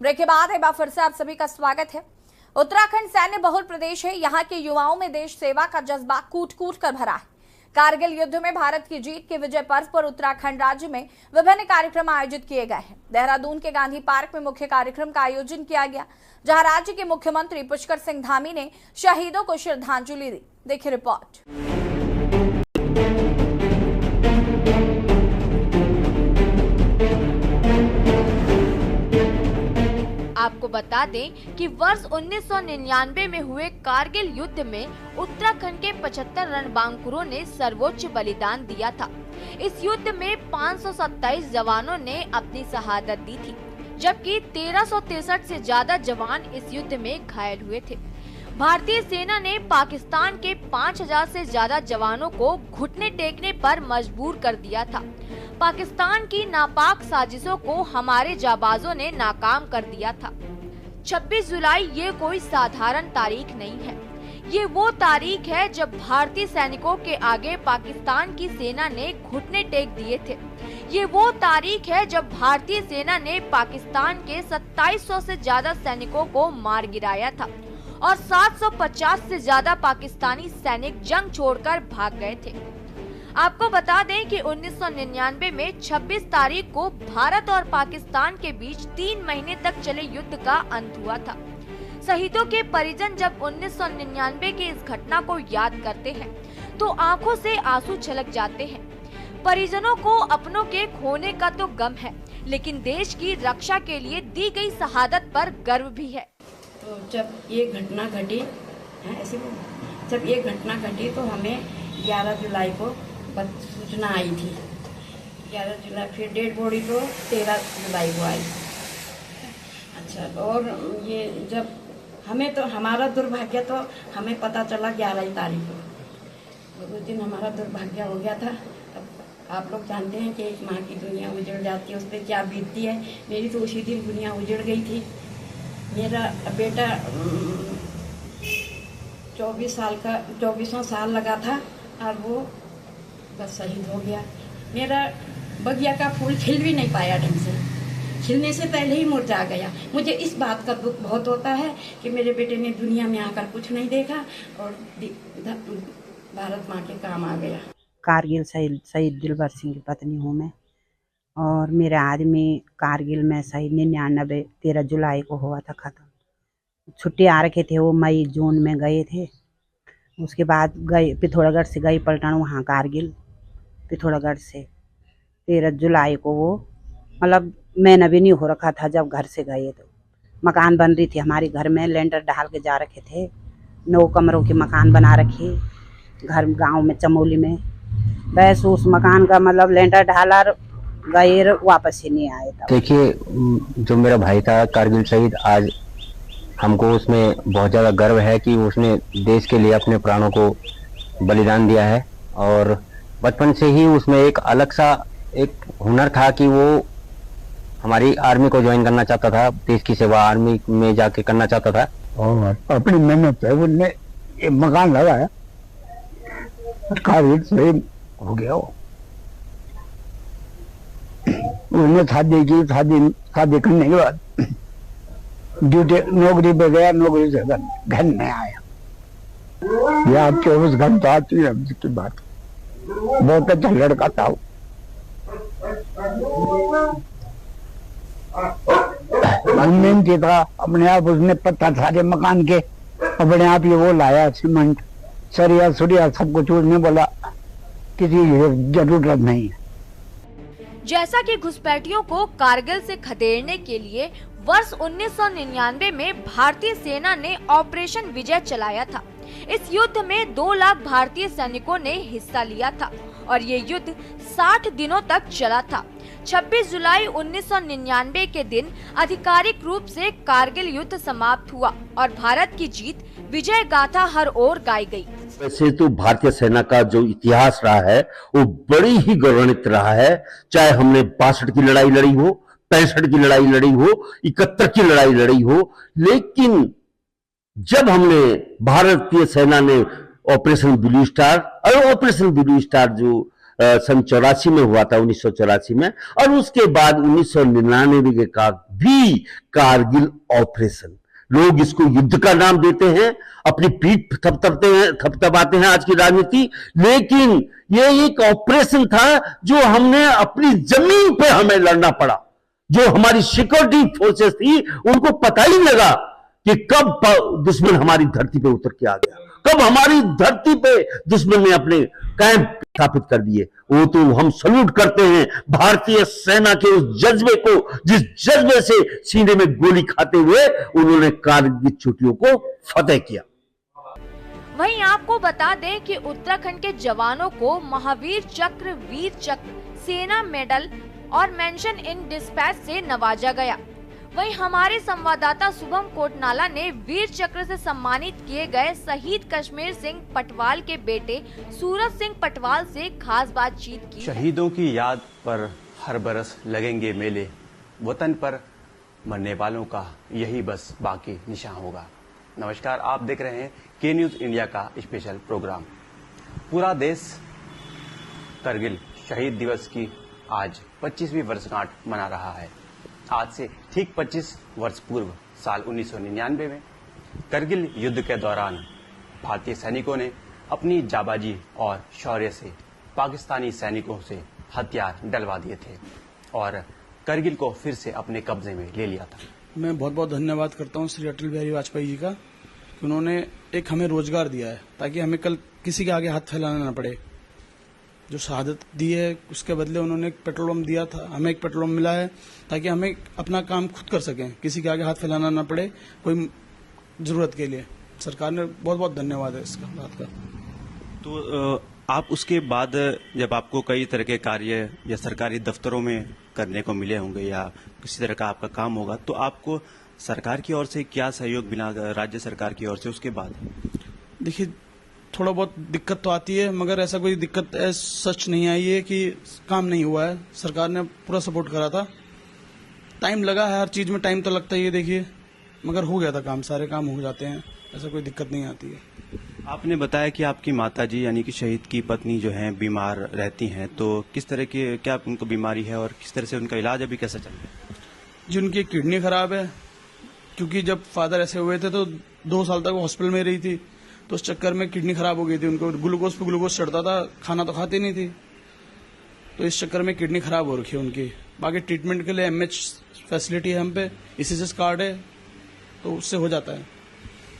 Break के बाद एक बार फिर से आप सभी का स्वागत है। उत्तराखंड सैन्य बहुल प्रदेश है। यहाँ के युवाओं में देश सेवा का जज्बा कूट कूट कर भरा है। कारगिल युद्ध में भारत की जीत के विजय पर्व पर उत्तराखंड राज्य में विभिन्न कार्यक्रम आयोजित किए गए हैं। देहरादून के गांधी पार्क में मुख्य कार्यक्रम का आयोजन किया गया, जहां राज्य के मुख्यमंत्री पुष्कर सिंह धामी ने शहीदों को श्रद्धांजलि दी। देखिए रिपोर्ट। आपको बता दें कि वर्ष 1999 में हुए कारगिल युद्ध में उत्तराखंड के 75 रणबांकुरों ने सर्वोच्च बलिदान दिया था। इस युद्ध में 527 जवानों ने अपनी शहादत दी थी, जबकि 1363 से ज्यादा जवान इस युद्ध में घायल हुए थे। भारतीय सेना ने पाकिस्तान के 5000 से ज्यादा जवानों को घुटने टेकने पर मजबूर कर दिया था। पाकिस्तान की नापाक साजिशों को हमारे जाबाजों ने नाकाम कर दिया था। 26 जुलाई ये कोई साधारण तारीख नहीं है। ये वो तारीख है जब भारतीय सैनिकों के आगे पाकिस्तान की सेना ने घुटने टेक दिए थे। ये वो तारीख है जब भारतीय सेना ने पाकिस्तान के 2700 से ज्यादा सैनिकों को मार गिराया था और 750 से ज्यादा पाकिस्तानी सैनिक जंग छोड़कर भाग गए थे। आपको बता दें कि 1999 में 26 तारीख को भारत और पाकिस्तान के बीच 3 महीने तक चले युद्ध का अंत हुआ था। शहीदों के परिजन जब 1999 की इस घटना को याद करते हैं तो आंखों से आंसू छलक जाते हैं। परिजनों को अपनों के खोने का तो गम है, लेकिन देश की रक्षा के लिए दी गई शहादत पर गर्व भी है। तो जब ये घटना घटी तो हमें 11 जुलाई को सूचना आई थी। 11 जुलाई फिर डेड बॉडी तो 13 जुलाई को आई। अच्छा, और ये जब हमें तो हमारा दुर्भाग्य तो हमें पता चला 11 तारीख को। उस दिन हमारा दुर्भाग्य हो गया था। अब आप लोग जानते हैं कि एक माँ की दुनिया उजड़ जाती है, उस पर क्या बीतती है। मेरी तो उसी दिन दुनिया उजड़ गई थी। मेरा बेटा 24वां साल लगा था और वो बस शहीद हो गया। मेरा बगिया का फूल खिल भी नहीं पाया ढंग से, खिलने से पहले ही मुरझा गया। मुझे इस बात का दुख बहुत होता है कि मेरे बेटे ने दुनिया में आकर कुछ नहीं देखा और भारत माँ के काम आ गया। कारगिल शहीद दिलबर सिंह की पत्नी हूँ मैं, और मेरा आदमी कारगिल में शहीद 99 13 जुलाई को हुआ था ख़त्म। छुट्टी आ रखे थे, वो मई जून में गए थे। उसके बाद गए पिथौरागढ़ से गई पलटन वहाँ कारगिल। पिथौरागढ़ से 13 जुलाई को वो मतलब महीना भी नहीं हो रखा था जब घर से गए। तो मकान बन रही थी हमारे घर में, लेंटर डाल के जा रखे थे। 9 कमरों के मकान बना रखे घर गांव में चमोली में। बस उस मकान का मतलब लेंटर डाला गए, वापस ही नहीं आए। देखिए, जो मेरा भाई था कारगिल शहीद, आज हमको उसमें बहुत ज़्यादा गर्व है कि उसने देश के लिए अपने प्राणों को बलिदान दिया है। और बचपन से ही उसमें एक अलग सा एक हुनर था कि वो हमारी आर्मी को ज्वाइन करना चाहता था, देश की सेवा आर्मी में जाके करना चाहता था। और अपनी मेहनत से उनने ये मकान लगाया, कारगिल शहीद हो गया। उसने शादी की, शादी करने के बाद ड्यूटी नौकरी पे गया, नौकरी से घर में आया। यह 24 घंटा आती है की बात। बहुत अच्छा लड़का था। मेहनती था, अपने आप उसने पत्थर सारे मकान के अपने आप ही वो लाया, सीमेंट सरिया सुरिया सब कुछ। उसने बोला किसी जरूरत नहीं है। जैसा कि घुसपैठियों को कारगिल से खदेड़ने के लिए वर्ष 1999 में भारतीय सेना ने ऑपरेशन विजय चलाया था। इस युद्ध में 2 लाख भारतीय सैनिकों ने हिस्सा लिया था और ये युद्ध 60 दिनों तक चला था। 26 जुलाई 1999 के दिन आधिकारिक रूप से कारगिल युद्ध समाप्त हुआ और भारत की जीत विजय गाथा हर ओर गाई गई। वैसे तो भारतीय सेना का जो इतिहास रहा है वो बड़ी ही गौरवान्वित रहा है। चाहे हमने 62 की लड़ाई लड़ी हो, 65 की लड़ाई लड़ी हो, 71 की लड़ाई लड़ी हो, लेकिन जब हमने भारतीय सेना ने ऑपरेशन ब्लू स्टार और ऑपरेशन ब्लू स्टार जो सन 84 में हुआ था, 1984 में, और उसके बाद 1999 के भी कारगिल ऑपरेशन। लोग इसको युद्ध का नाम देते हैं, अपनी पीठ थपथपाते हैं आज की राजनीति, लेकिन ये एक ऑपरेशन था जो हमने अपनी जमीन पे हमें लड़ना पड़ा। जो हमारी सिक्योरिटी फोर्सेस थी उनको पता ही लगा कि कब दुश्मन हमारी धरती पे उतर के आ गया, कब हमारी धरती पे दुश्मन ने अपने कैंप स्थापित कर दिए। वो तो हम सल्यूट करते हैं भारतीय सेना के उस जज्बे को, जिस जज्बे से सीने में गोली खाते हुए उन्होंने कारगिल चोटियों को फतेह किया। वहीं आपको बता दें कि उत्तराखंड के जवानों को महावीर चक्र, वीर चक्र, सेना मेडल और मेंशन इन डिस्पैच से नवाजा गया। वहीं हमारे संवाददाता शुभम कोटनाला ने वीर चक्र से सम्मानित किए गए शहीद कश्मीर सिंह पटवाल के बेटे सूरज सिंह पटवाल से खास बातचीत की। शहीदों की याद पर हर बरस लगेंगे मेले, वतन पर मरने वालों का यही बस बाकी निशान होगा। नमस्कार, आप देख रहे हैं के न्यूज इंडिया का स्पेशल प्रोग्राम। पूरा देश करगिल शहीद दिवस की आज 25वीं वर्षगांठ मना रहा है। आज से ठीक 25 वर्ष पूर्व साल 1999 में करगिल युद्ध के दौरान भारतीय सैनिकों ने अपनी जाबाजी और शौर्य से पाकिस्तानी सैनिकों से हथियार डलवा दिए थे और करगिल को फिर से अपने कब्जे में ले लिया था। मैं बहुत बहुत धन्यवाद करता हूं श्री अटल बिहारी वाजपेयी जी का कि उन्होंने एक हमें रोजगार दिया है ताकि हमें कल किसी के आगे हाथ फैलाना न पड़े। जो शहादत दी है उसके बदले उन्होंने एक पेट्रोल पंप दिया था, हमें एक पेट्रोल पंप मिला है ताकि हमें अपना काम खुद कर सकें, किसी के आगे हाथ फैलाना न पड़े कोई जरूरत के लिए। सरकार ने बहुत बहुत धन्यवाद है इसका बात का। तो आप उसके बाद जब आपको कई तरह के कार्य या सरकारी दफ्तरों में करने को मिले होंगे या किसी तरह का आपका काम होगा, तो आपको सरकार की ओर से क्या सहयोग मिला, राज्य सरकार की ओर से उसके बाद? देखिए, थोड़ा बहुत दिक्कत तो आती है मगर ऐसा कोई दिक्कत सच नहीं आई है कि काम नहीं हुआ है। सरकार ने पूरा सपोर्ट करा था। टाइम लगा है, हर चीज में टाइम तो लगता ही है देखिए, मगर हो गया था काम, सारे काम हो जाते हैं, ऐसा कोई दिक्कत नहीं आती है। आपने बताया कि आपकी माताजी यानी कि शहीद की पत्नी जो है बीमार रहती हैं, तो किस तरह की क्या उनको बीमारी है और किस तरह से उनका इलाज अभी कैसा चल रहा है? जी, उनकी किडनी खराब है क्योंकि जब फादर ऐसे हुए थे तो 2 साल तक वो हॉस्पिटल में रही थी, तो उस चक्कर में किडनी खराब हो गई थी। उनको ग्लूकोज पे ग्लूकोज चढ़ता था, खाना तो खाती नहीं थी, तो इस चक्कर में किडनी खराब हो रखी है उनकी। बाकी ट्रीटमेंट के लिए एमएच फैसिलिटी है हम पे, ईसीएस कार्ड है, तो उससे हो जाता है।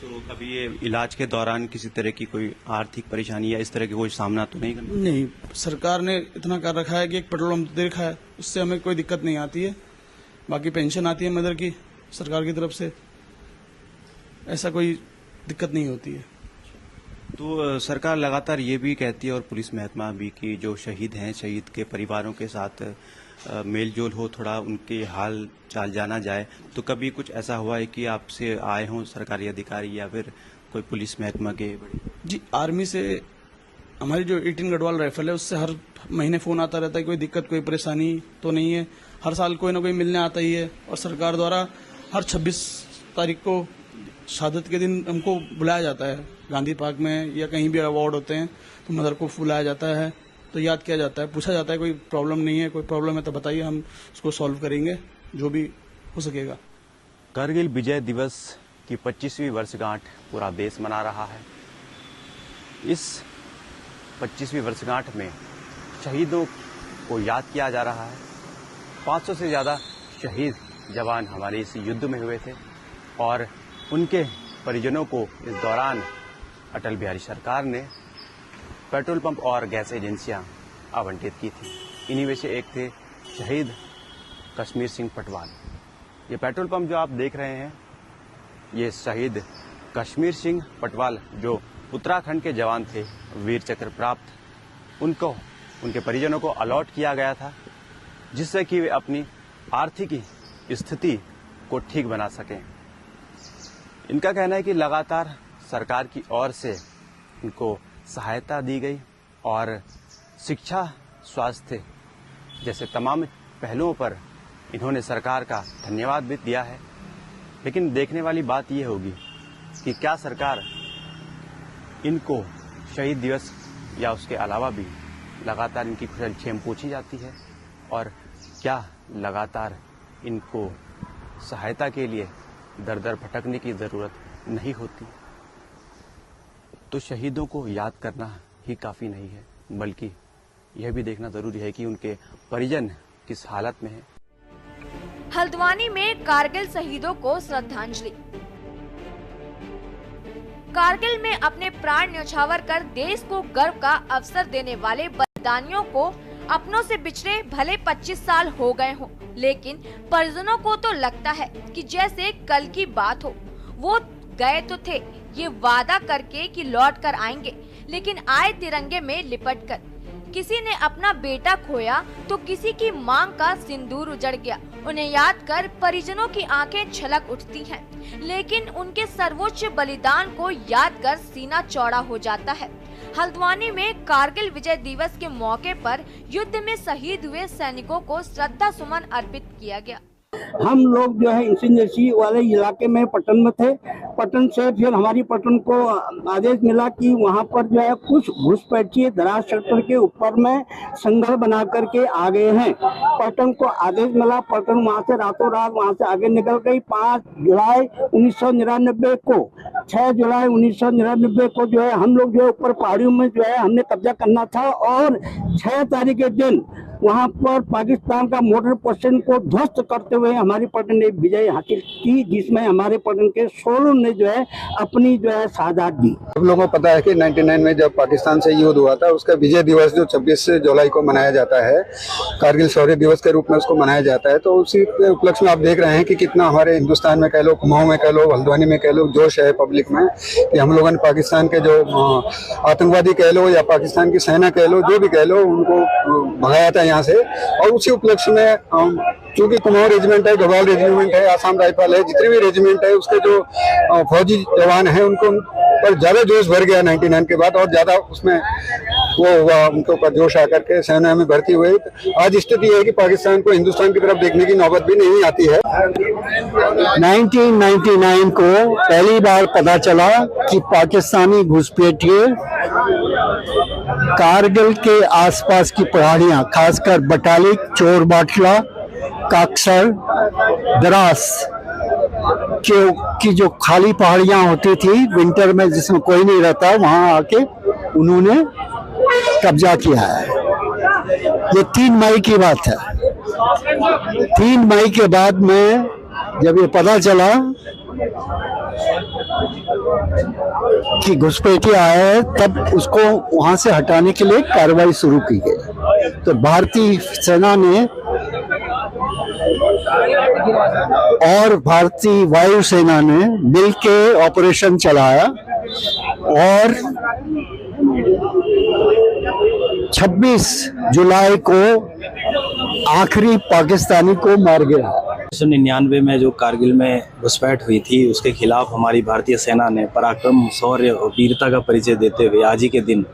तो कभी ये इलाज के दौरान किसी तरह की कोई आर्थिक परेशानी या इस तरह की कोई सामना तो नहीं करना? नहीं, सरकार ने इतना कर रखा है कि एक पेट्रोल पंप दे रखा है, उससे हमें कोई दिक्कत नहीं आती है। बाकी पेंशन आती है मदर की सरकार की तरफ से, ऐसा कोई दिक्कत नहीं होती है। तो सरकार लगातार ये भी कहती है और पुलिस महकमा भी कि जो शहीद हैं, शहीद के परिवारों के साथ मेल जोल हो, थोड़ा उनके हाल चाल जाना जाए। तो कभी कुछ ऐसा हुआ है कि आपसे आए हों सरकारी अधिकारी या फिर कोई पुलिस महकमा के? जी, आर्मी से हमारी जो 18 गढ़वाल राइफल है उससे हर महीने फोन आता रहता है, कोई दिक्कत कोई परेशानी तो नहीं है। हर साल कोई ना कोई मिलने आता ही है और सरकार द्वारा हर 26 तारीख को शहादत के दिन हमको बुलाया जाता है। गांधी पार्क में या कहीं भी अवार्ड होते हैं तो मदर को बुलाया जाता है, तो याद किया जाता है, पूछा जाता है कोई प्रॉब्लम नहीं है, कोई प्रॉब्लम है तो बताइए, हम उसको सॉल्व करेंगे जो भी हो सकेगा। कारगिल विजय दिवस की 25वीं वर्षगांठ पूरा देश मना रहा है। इस 25वीं वर्षगांठ में शहीदों को याद किया जा रहा है। 500 से ज़्यादा शहीद जवान हमारे इस युद्ध में हुए थे और उनके परिजनों को इस दौरान अटल बिहारी सरकार ने पेट्रोल पंप और गैस एजेंसियां आवंटित की थी। इन्हीं में से एक थे शहीद कश्मीर सिंह पटवाल। ये पेट्रोल पंप जो आप देख रहे हैं, ये शहीद कश्मीर सिंह पटवाल जो उत्तराखंड के जवान थे, वीर चक्र प्राप्त, उनको उनके परिजनों को अलॉट किया गया था, जिससे कि वे अपनी आर्थिक स्थिति को ठीक बना सकें। इनका कहना है कि लगातार सरकार की ओर से इनको सहायता दी गई और शिक्षा, स्वास्थ्य जैसे तमाम पहलुओं पर इन्होंने सरकार का धन्यवाद भी दिया है। लेकिन देखने वाली बात यह होगी कि क्या सरकार इनको शहीद दिवस या उसके अलावा भी लगातार इनकी खुशलक्षेम पूछी जाती है और क्या लगातार इनको सहायता के लिए दर दर भटकने की ज़रूरत नहीं होती। तो शहीदों को याद करना ही काफ़ी नहीं है, बल्कि यह भी देखना ज़रूरी है कि उनके परिजन किस हालत में हैं। हल्द्वानी में कारगिल शहीदों को श्रद्धांजलि। कारगिल में अपने प्राण न्यौछावर कर देश को गर्व का अवसर देने वाले बलिदानियों को अपनों से बिछड़े भले 25 साल हो गए हों, लेकिन परिजनों को तो लगता है कि जैसे कल की बात हो। वो गए तो थे ये वादा करके कि लौट कर आएंगे, लेकिन आए तिरंगे में लिपट कर। किसी ने अपना बेटा खोया तो किसी की मांग का सिंदूर उजड़ गया। उन्हें याद कर परिजनों की आंखें छलक उठती हैं, लेकिन उनके सर्वोच्च बलिदान को याद कर सीना चौड़ा हो जाता है। हल्द्वानी में कारगिल विजय दिवस के मौके पर युद्ध में शहीद हुए सैनिकों को श्रद्धा सुमन अर्पित किया गया। हम लोग जो है इंजीनियरसी वाले इलाके में पटन में थे। पटन से फिर हमारी पटन को आदेश मिला कि वहाँ पर जो है कुछ घुसपैठिए दराज सेक्टर के ऊपर में संगल बना करके आ गए हैं। पटन को आदेश मिला, पटन वहाँ से रातों रात वहाँ से आगे निकल गई। 5 जुलाई 1999 को 6 जुलाई 1999 को जो है हम लोग जो है ऊपर पहाड़ियों में जो है हमने कब्जा करना था और 6 तारीख के दिन वहाँ पर पाकिस्तान का मोटर पोस्टन को ध्वस्त करते हुए हमारी पटन ने विजय हासिल की, जिसमें हमारे पटन के 16 ने जो है अपनी जो है शहादत दी। सब लोगों को पता है कि 99 में जब पाकिस्तान से युद्ध हुआ था, उसका विजय दिवस जो 26 जुलाई को मनाया जाता है, कारगिल शौर्य दिवस के रूप में उसको मनाया जाता है। तो उसी के उपलक्ष्य में आप देख रहे हैं कि कितना हमारे हिंदुस्तान में कह लो, कुमाऊं में कह लो, हल्द्वानी में कह लो, जोश है पब्लिक में कि हम लोगों ने पाकिस्तान के जो आतंकवादी कह लो या पाकिस्तान की सेना कह लो, जो भी कह लो, उनको भगाया था यहाँ से। और उसी उपलक्ष्य में चूंकि कुमाऊं रेजिमेंट है, गढ़वाल रेजिमेंट है, आसाम राइफल है, जितने भी रेजिमेंट है उसके जो फौजी जवान हैं उनको पर ज्यादा जोश भर गया 99 के बाद और ज्यादा उसमें वो हुआ, उनके ऊपर जोश आकर के सेना में भर्ती हुए। आज स्थिति है कि पाकिस्तान को हिंदुस्तान की तरफ देखने की नौबत भी नहीं आती है। 1999 को पहली बार पता चला कि पाकिस्तानी घुसपैठिए कारगिल के आसपास की पहाड़ियां, खासकर बटालिक, चोर बाटला, काकसर, द्रास की जो खाली पहाड़ियां होती थी विंटर में जिसमें कोई नहीं रहता, वहां आके उन्होंने कब्जा किया है। ये 3 मई की बात है। 3 मई के बाद में जब ये पता चला कि घुसपैठिए आए हैं, तब उसको वहां से हटाने के लिए कार्रवाई शुरू की गई। तो भारतीय सेना ने और भारतीय वायुसेना ने मिलके ऑपरेशन चलाया और 26 जुलाई को आखिरी पाकिस्तानी को मार गया। 1999 में जो कारगिल में घुसपैठ हुई थी, उसके खिलाफ हमारी भारतीय सेना ने पराक्रम, शौर्य और वीरता का परिचय देते हुए आज ही के दिन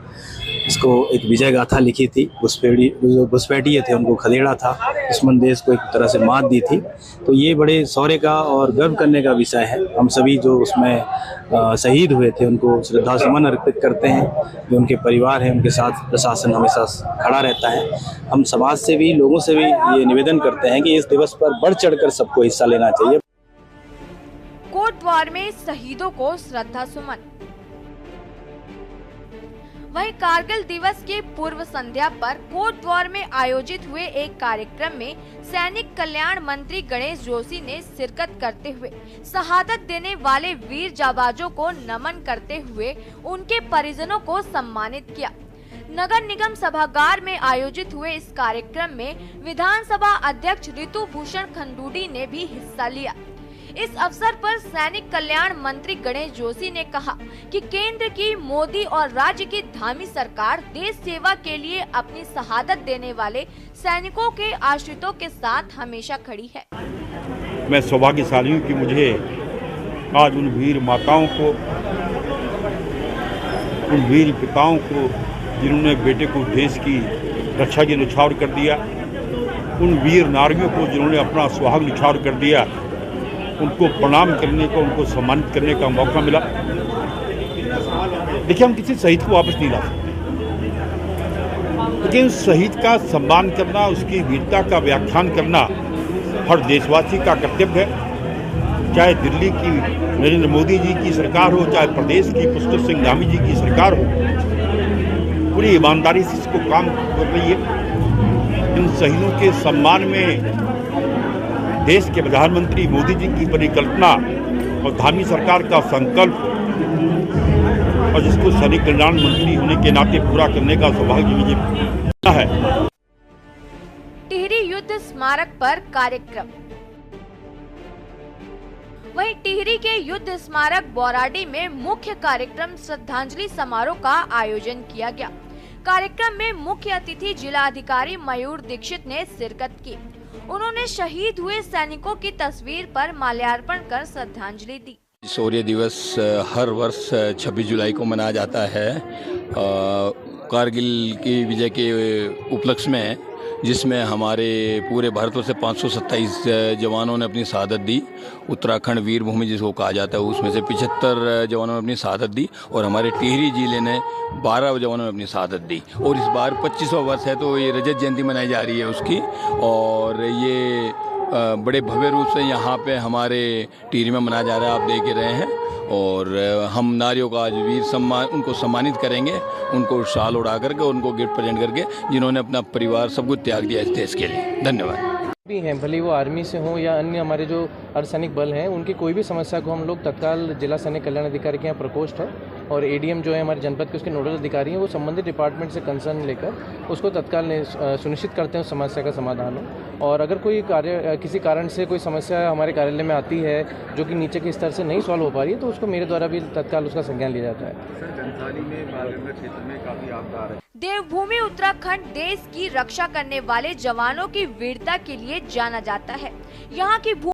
इसको एक विजय गाथा लिखी थी। घुसपैठिए थे, उनको खदेड़ा था, दुश्मन देश को एक तरह से मात दी थी। तो ये बड़े शौर्य का और गर्व करने का विषय है। हम सभी जो उसमें शहीद हुए थे उनको श्रद्धा सुमन अर्पित करते हैं। जो उनके परिवार है उनके साथ प्रशासन हमेशा खड़ा रहता है। हम समाज से भी, लोगों से भी ये निवेदन करते हैं कि इस दिवस पर बढ़ चढ़कर सबको हिस्सा लेना चाहिए। कोटद्वार में शहीदों को श्रद्धा सुमन। वहीं कारगिल दिवस के पूर्व संध्या पर कोटद्वार में आयोजित हुए एक कार्यक्रम में सैनिक कल्याण मंत्री गणेश जोशी ने शिरकत करते हुए शहादत देने वाले वीर जाबाजों को नमन करते हुए उनके परिजनों को सम्मानित किया। नगर निगम सभागार में आयोजित हुए इस कार्यक्रम में विधानसभा अध्यक्ष ऋतु भूषण खंडूड़ी ने भी हिस्सा लिया। इस अवसर पर सैनिक कल्याण मंत्री गणेश जोशी ने कहा कि केंद्र की मोदी और राज्य की धामी सरकार देश सेवा के लिए अपनी शहादत देने वाले सैनिकों के आश्रितों के साथ हमेशा खड़ी है। मैं सौभाग्यशाली हूँ कि मुझे आज उन वीर माताओं को, उन वीर पिताओं को जिन्होंने बेटे को देश की रक्षा के न्यौछावर कर दिया, उन वीर नारियों को जिन्होंने अपना सुहाग न्यौछावर कर दिया, उनको प्रणाम करने को, उनको सम्मानित करने का मौका मिला। देखिए, हम किसी शहीद को वापस नहीं ला सकते, लेकिन शहीद का सम्मान करना, उसकी वीरता का व्याख्यान करना हर देशवासी का कर्तव्य है। चाहे दिल्ली की नरेंद्र मोदी जी की सरकार हो, चाहे प्रदेश की पुष्कर सिंह धामी जी की सरकार हो, पूरी ईमानदारी से इसको काम कर रही है। इन शहीदों के सम्मान में देश के प्रधानमंत्री मोदी जी की परिकल्पना और धामी सरकार का संकल्प, और जिसको सैनिक कल्याण मंत्री होने के नाते पूरा करने का सौभाग्य मुझे मिला है। टिहरी युद्ध स्मारक पर कार्यक्रम। वहीं टिहरी के युद्ध स्मारक बौराडी में मुख्य कार्यक्रम श्रद्धांजलि समारोह का आयोजन किया गया। कार्यक्रम में मुख्य अतिथि जिलाधिकारी मयूर दीक्षित ने शिरकत की। उन्होंने शहीद हुए सैनिकों की तस्वीर पर माल्यार्पण कर श्रद्धांजलि दी। शौर्य दिवस हर वर्ष 26 जुलाई को मनाया जाता है कारगिल की विजय के उपलक्ष्य में, जिसमें हमारे पूरे भारतवर्ष से 527 जवानों ने अपनी शहादत दी। उत्तराखंड वीर भूमि जिसको कहा जाता है, उसमें से 75 जवानों ने अपनी शहादत दी और हमारे टिहरी जिले ने 12 जवानों ने अपनी शहादत दी। और इस बार 25वां वर्ष है, तो ये रजत जयंती मनाई जा रही है उसकी। और ये बड़े भव्य रूप से यहाँ पे हमारे टिहरी में मनाया जा रहा है, आप देख रहे हैं। और हम नारियों का आज वीर सम्मान उनको सम्मानित करेंगे, उनको शाल उड़ा करके, उनको गिफ्ट प्रेजेंट करके, जिन्होंने अपना परिवार सब कुछ त्याग दिया इस देश के लिए। धन्यवाद। भी हैं, भले वो आर्मी से हों या अन्य हमारे जो अर्धसैनिक बल हैं, उनकी कोई भी समस्या को हम लोग तत्काल जिला सैनिक कल्याण अधिकारी के यहाँ प्रकोष्ठ है और एडीएम जो है हमारे जनपद के उसके नोडल अधिकारी हैं, वो संबंधित डिपार्टमेंट से कंसर्न लेकर उसको तत्काल सुनिश्चित करते हैं उस समस्या का समाधान हो। और अगर कोई कार्य किसी कारण से कोई समस्या हमारे कार्यालय में आती है जो कि नीचे के स्तर से नहीं सॉल्व हो पा रही है, तो उसको मेरे द्वारा भी तत्काल उसका संज्ञान लिया जाता है। देवभूमि उत्तराखंड देश की रक्षा करने वाले जवानों की वीरता के लिए जाना जाता है। यहाँ की